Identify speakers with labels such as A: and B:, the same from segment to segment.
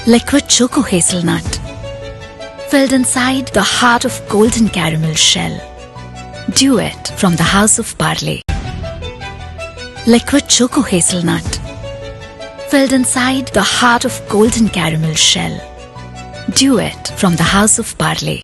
A: Liquid Choco Hazelnut, filled inside the heart of golden caramel shell. Duet from the House of Parle. Liquid Choco Hazelnut, filled inside the heart of golden caramel shell. Duet from the House of Parle.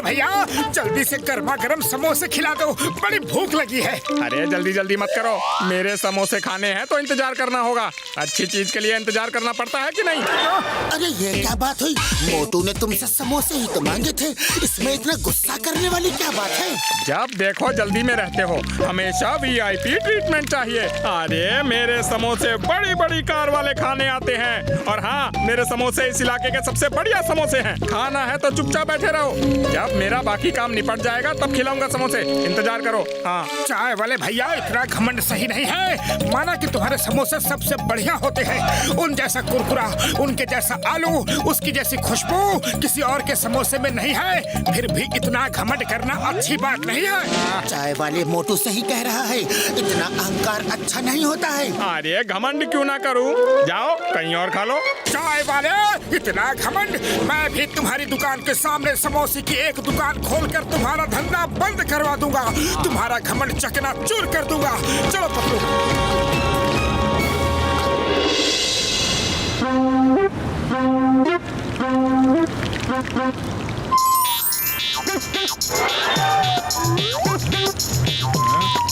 B: भैया जल्दी से गर्मा गर्म समोसे खिला दो, बड़ी भूख लगी है।
C: अरे जल्दी जल्दी मत करो, मेरे समोसे खाने हैं तो इंतजार करना होगा। अच्छी चीज के लिए इंतजार करना पड़ता है कि नहीं?
D: अरे ये क्या बात हुई? मोटू ने तुमसे समोसे ही तो मांगे थे, इसमें इतना गुस्सा करने वाली क्या बात है?
C: जब देखो जल्दी में रहते हो, हमेशा VIP ट्रीटमेंट चाहिए। अरे मेरे समोसे बड़ी बड़ी कार वाले खाने आते हैं, और हाँ मेरे समोसे इस इलाके के सबसे बढ़िया समोसे हैं। खाना है तो चुपचाप बैठे रहो, जब मेरा बाकी काम निपट जाएगा तब खिलाऊंगा समोसे, इंतजार करो। हाँ
B: चाय वाले भैया इतना घमंड सही नहीं है। माना कि तुम्हारे समोसे सबसे बढ़िया होते हैं, उन जैसा कुरकुरा, उनके जैसा आलू, उसकी जैसी खुशबू किसी और के समोसे में नहीं है, फिर भी इतना घमंड करना अच्छी बात नहीं है।
D: चाय वाले मोटू सही कह रहा है, इतना अहंकार अच्छा नहीं होता है।
C: अरे घमंड क्यों ना करूं, जाओ कहीं और खा लो।
B: चाय वाले इतना घमंड, मैं भी तुम्हारी दुकान के सामने समोसे की एक दुकान खोलकर तुम्हारा धंधा बंद करवा दूंगा, तुम्हारा घमंड चकना चूर कर दूंगा। चलो पकड़ो।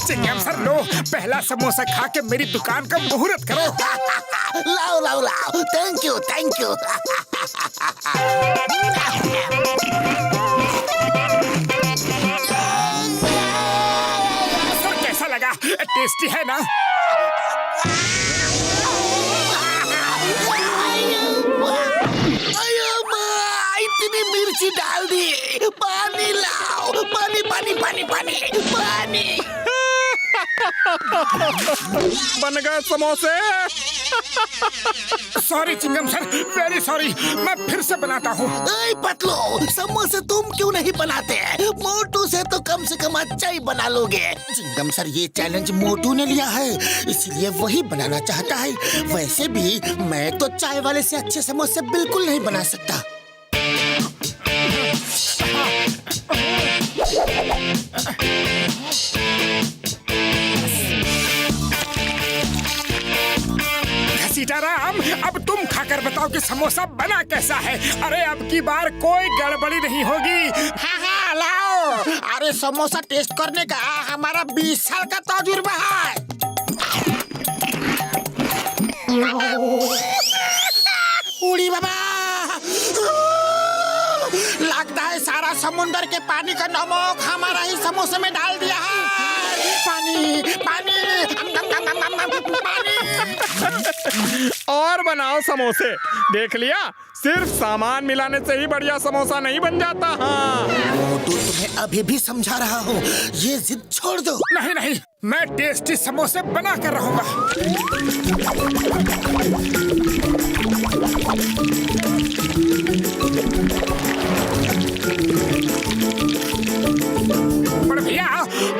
B: चिंगम सर लो, पहला समोसा खा के मेरी दुकान का मुहूर्त करो।
D: लाओ लाओ लाओ, thank you thank you.
B: Sir कैसा लगा? टेस्टी है ना?
D: इतनी मिर्ची डाल दी, पानी लाओ, पानी पानी पानी पानी पानी।
C: बन गए समोसे।
B: सॉरी चिंगम सर, वेरी सॉरी, मैं फिर से बनाता हूँ।
D: पतलो, समोसे तुम क्यों नहीं बनाते? मोटू से तो कम अच्छा ही बना लोगे। चिंगम सर ये चैलेंज मोटू ने लिया है, इसलिए वही बनाना चाहता है। वैसे भी मैं तो चाय वाले से अच्छे समोसे बिल्कुल नहीं बना सकता।
B: सीताराम, अब तुम खाकर बताओ कि समोसा बना कैसा है। अरे अब की बार कोई गड़बड़ी नहीं होगी।
D: हाँ लाओ। अरे समोसा टेस्ट करने का हमारा 20 साल का तजुर्बा है। उड़ी बाबा, लगता है सारा समुंदर के पानी का नमक हमारा ही समोसे में डाल दिया है। पानी पानी पानी।
C: और बनाओ समोसे, देख लिया, सिर्फ सामान मिलाने से ही बढ़िया समोसा नहीं बन जाता। हाँ
D: मोटू तुम्हें अभी भी समझा रहा हूँ, ये जिद छोड़ दो।
B: नहीं नहीं, मैं टेस्टी समोसे बना कर रहूंगा। पर भैया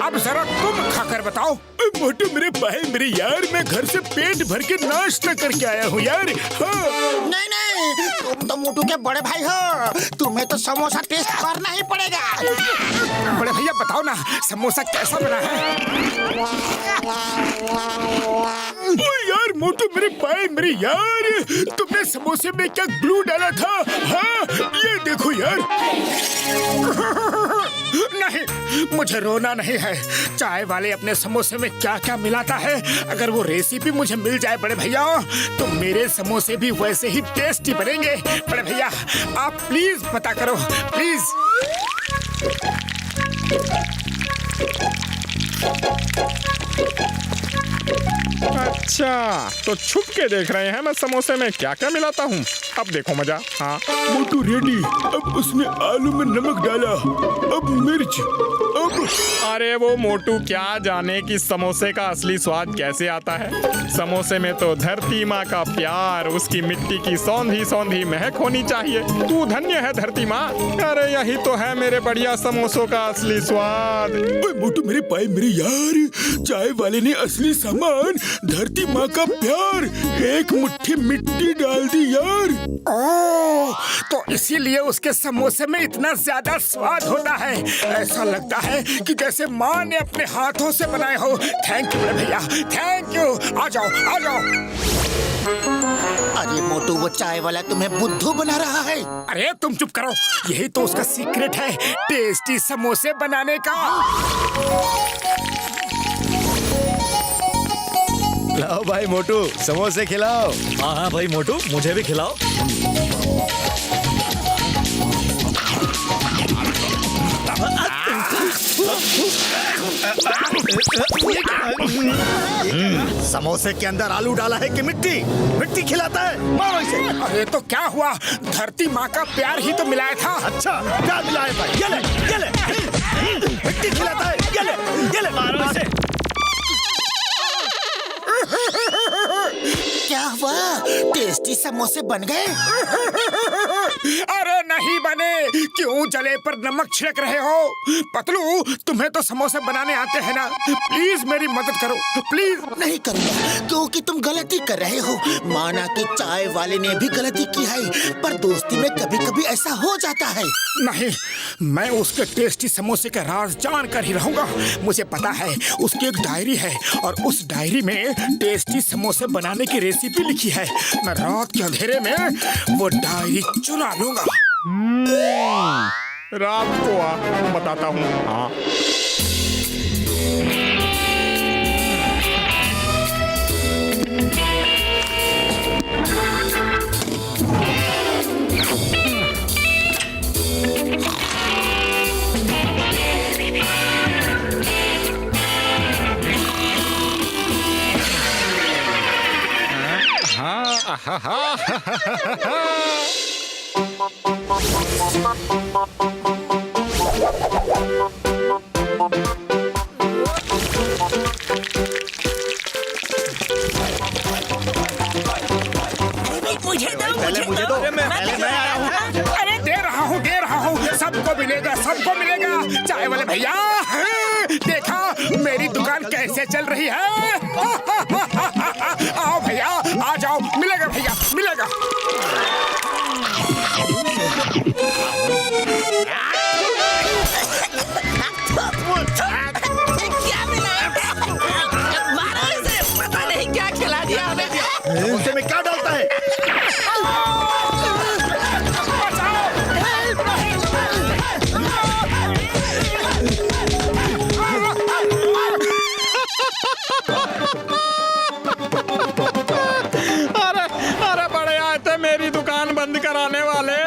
B: अब जरा तुम खाकर बताओ। मोटू मेरे भाई, मेरे यार, मैं घर से पेट भर के नाश्ता करके आया हूँ यार। हाँ।
D: नहीं नहीं, तुम तो मोटू के बड़े भाई हो, तुम्हें तो समोसा टेस्ट करना ही पड़ेगा।
B: बड़े भैया बताओ ना, समोसा कैसा बना है? ओ यार मोटू मेरे भाई, मेरे यार, तुमने समोसे में क्या ग्लू डाला था? हाँ ये देखो यार। नहीं, मुझे रोना नहीं है। चाय वाले अपने समोसे में क्या क्या मिलाता है, अगर वो रेसिपी मुझे मिल जाए बड़े भैया, तो मेरे समोसे भी वैसे ही टेस्टी बनेंगे। बड़े भैया आप प्लीज पता करो, प्लीज।
C: अच्छा, तो छुप के देख रहे हैं मैं समोसे में क्या क्या मिलाता हूँ। अब देखो मजा। हाँ
B: मोटू रेडी। अब उसने आलू में नमक डाला, अब मिर्च, अब
C: अरे वो मोटू क्या जाने कि समोसे का असली स्वाद कैसे आता है। समोसे में तो धरती माँ का प्यार, उसकी मिट्टी की सौंधी सौंधी महक होनी चाहिए। तू धन्य है धरती माँ। अरे यही तो है मेरे बढ़िया समोसों का असली स्वाद।
B: ओए मोटू मेरे भाई मेरे यार, चाय वाले ने असली सामान धरती माँ का प्यार, एक मुट्ठी मिट्टी डाल दी यार। ओह, तो इसीलिए उसके समोसे में इतना ज्यादा स्वाद होता है। ऐसा लगता है कि जैसे माँ ने अपने हाथों से बनाए हो। थैंक यू भैया, थैंक यू। आ जाओ आ जाओ।
D: अरे मोटू, वो चाय वाला तुम्हें बुद्धू बना रहा है।
B: अरे तुम चुप करो, यही तो उसका सीक्रेट है टेस्टी समोसे बनाने का।
E: लाओ भाई मोटू, समोसे खिलाओ।
F: हाँ हाँ भाई मोटू, मुझे भी खिलाओ।
E: समोसे के अंदर आलू डाला है कि मिट्टी? मिट्टी खिलाता है, मारो इसे।
B: अरे तो क्या हुआ, धरती माँ का प्यार ही तो मिलाया था।
E: अच्छा, क्या मिलाया था? ये ले, मिट्टी खिलाता है। ये ले, मारो इसे।
D: क्या हुआ, टेस्टी समोसे बन गए?
B: अरे नहीं बने, क्यों जले पर नमक छिड़क रहे हो? पतलू, तुम्हें तो समोसे बनाने आते हैं ना, प्लीज मेरी मदद करो प्लीज।
D: नहीं करूँगा, क्योंकि तुम गलती कर रहे हो। माना कि चाय वाले ने भी गलती की है, पर दोस्ती में कभी कभी ऐसा हो जाता है।
B: नहीं, मैं उसके टेस्टी समोसे का राज जान कर ही रहूंगा। मुझे पता है उसकी एक डायरी है और उस डायरी में टेस्टी समोसे बनाने की रेसिपी लिखी है। मैं रात के अंधेरे में वो डायरी चुरा लूंगा।
C: रात को आ, बताता हूँ। हाँ
E: मुझे दो। पहले मैं आया हूँ।
B: अरे दे रहा हूँ, सबको मिलेगा, सबको मिलेगा। चाय वाले भैया, देखा मेरी दुकान कैसे चल रही है। आओ भैया, आ जाओ, मिलेगा भैया, मिलेगा।
G: क्या मिला? मारो इसे, पता नहीं क्या खिला दिया हमें।
E: उसे में क्या डालता है?
C: अरे बड़े आए थे मेरी दुकान बंद कराने वाले।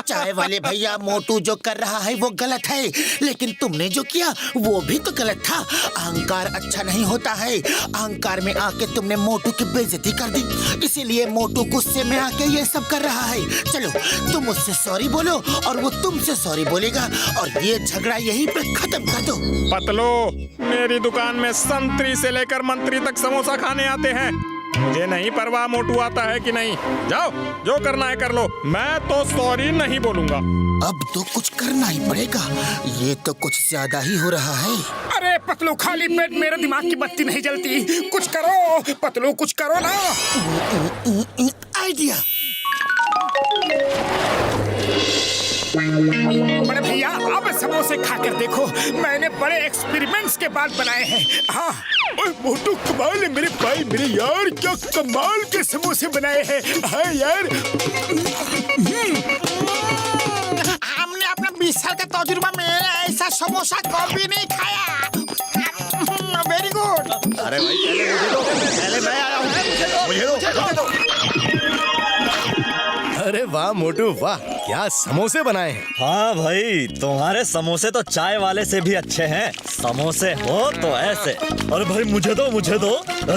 D: चाय वाले भैया, मोटू जो कर रहा है वो गलत है, लेकिन तुमने जो किया वो भी तो गलत था। अहंकार अच्छा नहीं होता है। अहंकार में आके तुमने मोटू की बेइज्जती कर दी, इसीलिए मोटू गुस्से में आके ये सब कर रहा है। चलो तुम उससे सॉरी बोलो और वो तुमसे सॉरी बोलेगा और ये झगड़ा यहीं पे खत्म कर दो।
C: पतलो, मेरी दुकान में संतरी से लेकर मंत्री तक समोसा खाने आते हैं। मुझे नहीं परवाह मोटू आता है कि नहीं। जाओ, जो करना है कर लो, मैं तो सॉरी नहीं बोलूंगा।
D: अब तो कुछ करना ही पड़ेगा, ये तो कुछ ज्यादा ही हो रहा है।
B: अरे पतलू, खाली पेट मेरे दिमाग की बत्ती नहीं जलती। कुछ करो पतलू, कुछ करो ना।
D: आइडिया।
B: बड़े भैया, अब समोसे खाकर देखो, मैंने बड़े एक्सपेरिमेंट्स के बाद बनाए हैं। हाँ, मोटू कमाल है मेरे भाई मेरे यार, क्या कमाल के समोसे बनाए हैं। हाँ यार,
G: हमने अपना 20 साल का तजुर्बा में ऐसा समोसा कभी नहीं खाया। Very good.
E: अरे भाई पहले मुझे दो, पहले मैं आया हूँ। मुझे दो।
F: अरे
E: वाह मोटू वाह, क्या समोसे बनाए हैं।
F: हाँ भाई, तुम्हारे समोसे तो चाय वाले से भी अच्छे हैं। समोसे हो तो ऐसे। अरे भाई मुझे दो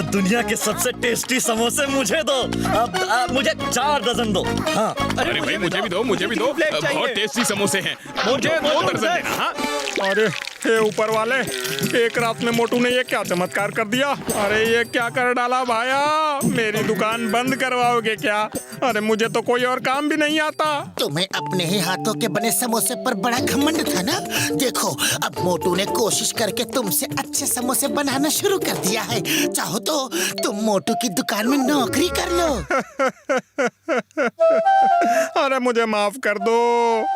F: दुनिया के सबसे टेस्टी समोसे मुझे दो। अब मुझे 4 दर्जन दो। हाँ
C: अरे भाई मुझे भी दो,
F: प्लेट चाहिए।
C: बहुत टेस्टी समोसे हैं। मुझे 2 दर्जन देना। हाँ अरे हे ऊपर वाले, एक रात में मोटू ने ये क्या चमत्कार कर दिया। अरे ये क्या कर डाला भाया, मेरी दुकान बंद करवाओगे क्या? अरे मुझे तो कोई और काम भी नहीं आता।
D: तुम्हें अपने ही हाथों के बने समोसे पर बड़ा घमंड था ना। देखो अब मोटू ने कोशिश करके तुमसे अच्छे समोसे बनाना शुरू कर दिया है। चाहो तो तुम मोटू की दुकान में नौकरी कर लो।
C: अरे मुझे माफ कर दो।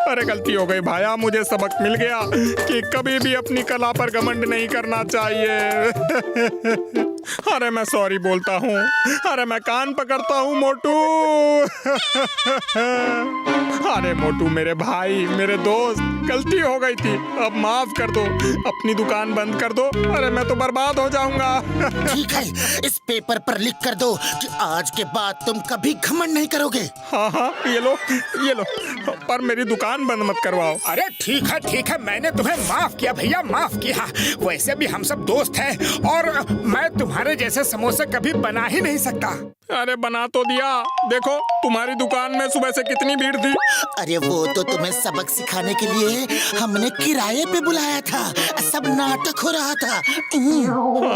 C: अरे गलती हो गई भाया, मुझे सबक मिल गया कि कभी भी अपनी कला पर घमंड नहीं करना चाहिए। अरे मैं सॉरी बोलता हूँ। अरे मैं कान पकड़ता हूँ मोटू। अरे मोटू मेरे भाई, मेरे दोस्त, गलती हो गई थी, अब माफ कर दो। अपनी दुकान बंद कर दो। अरे मैं तो बर्बाद हो जाऊंगा।
D: ठीक है, इस पेपर पर लिख कर दो कि आज के बाद तुम कभी घमंड नहीं करोगे।
C: हाँ ये लो, पर मेरी दुकान बंद मत करवाओ।
B: अरे ठीक है, मैंने तुम्हें माफ किया भैया, माफ किया। वैसे भी हम सब दोस्त हैं और मैं तुम्हारे जैसे समोसे कभी बना ही नहीं सकता।
C: अरे बना तो दिया। देखो तुम्हारी दुकान में सुबह से कितनी भीड़ थी।
D: अरे वो तो तुम्हें सबक सिखाने के लिए हमने किराए पे बुलाया था। सब नाटक हो रहा था।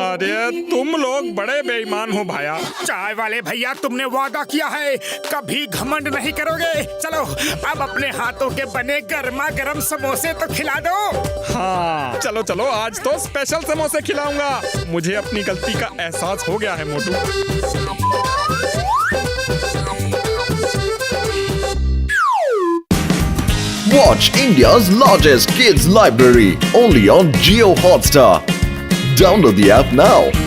C: अरे तुम लोग बड़े बेईमान हो भाया।
B: चाय वाले भैया, तुमने वादा किया है कभी घमंड नहीं करोगे। चलो अब अपने हाथों के बने गर्मा गर्म समोसे तो खिला दो।
C: हाँ चलो आज तो स्पेशल समोसे खिलाऊंगा। मुझे अपनी गलती का एहसास हो गया है मोटू।
H: Watch India's largest kids library only on Jio Hotstar. Download the app now.